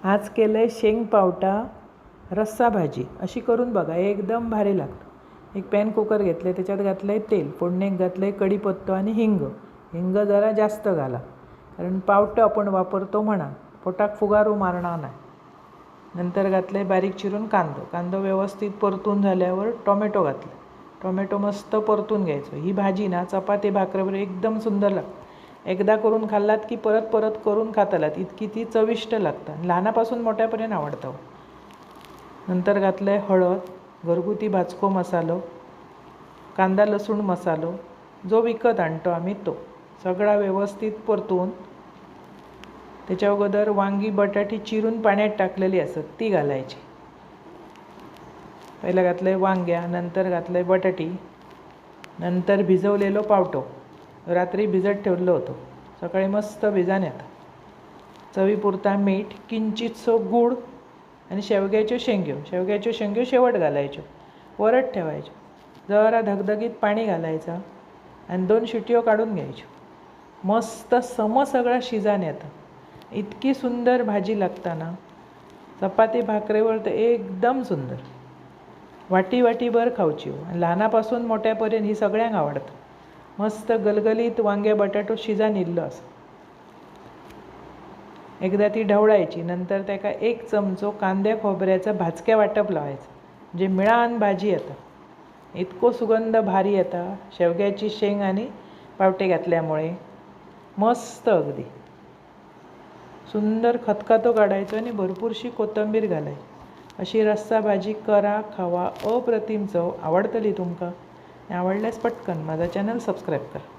आज केलं शेंग पावटा रस्सा भाजी अशी करून बघा, एकदम भारी लागतं। एक पॅन कुकर घेतलं, त्याच्यात घातलं आहे तेल, फोडणीत घातलं आहे कढीपत्ता आणि हिंग जरा जास्त घाला, कारण पावटं आपण वापरतो म्हणा, पोटाक फुगारू मारणार नाही। नंतर घातलं आहे बारीक चिरून कांदो व्यवस्थित परतून झाल्यावर टोमॅटो घातलं, टोमॅटो मस्त परतून घ्यायचं। ही भाजी ना चपाती भाकरीवर एकदम सुंदर लागते। एकदा करून खाल्लात की परत परत करून खातालात, इतकी ती चविष्ट लागतं, लहानापासून मोठ्यापर्यंत आवडतं। नंतर घातलं आहे हळद, घरगुती भाजको मसालो, कांदा लसूण मसालो जो विकत आणतो आम्ही तो सगळा व्यवस्थित परतून त्याच्या अगोदर वांगी बटाटी चिरून पाण्यात टाकलेली असत ती घालायची। पहिलं घातलं आहे वांग्या, नंतर घातलं आहे बटाटी, नंतर भिजवलेलो पावटो रात्री भिजत ठेवलं होतं, सकाळी मस्त भिजान येतं। चवीपुरता मीठ, किंचितसो गूळ आणि शेवग्याच्यो शेंग्यो शेवट घालायच्यो, वरट ठेवायचो। जरा धगधगीत पाणी घालायचं आणि 2 शिट्यो काढून घ्यायच्यो। मस्त सगळं शिजान येतं, इतकी सुंदर भाजी लागताना चपाती भाकरीवर तर एकदम सुंदर। वाटीभर खावची आणि लहानापासून मोठ्यापर्यंत ही सगळ्यांक आवडतं। मस्त गलगलीत वांगे बटाटो शिजान इल्लो असं। एकदा ती ढवळायची, नंतर त्याका 1 चमचो कांद्या खोबऱ्याचं भाजक्या वाटप लावायचं, जे मिळान भाजी येतं, इतको सुगंध भारी येता शेवग्याची शेंग आणि पावटे घातल्यामुळे। मस्त अगदी सुंदर खतखतो काढायचो आणि भरपूरशी कोथिंबीर घालायची। अशी रस्सा भाजी करा, खावा, अप्रतिम चव, आवडतली तुमका। आवडल्यास पटकन माझा चॅनल सबस्क्राईब करा।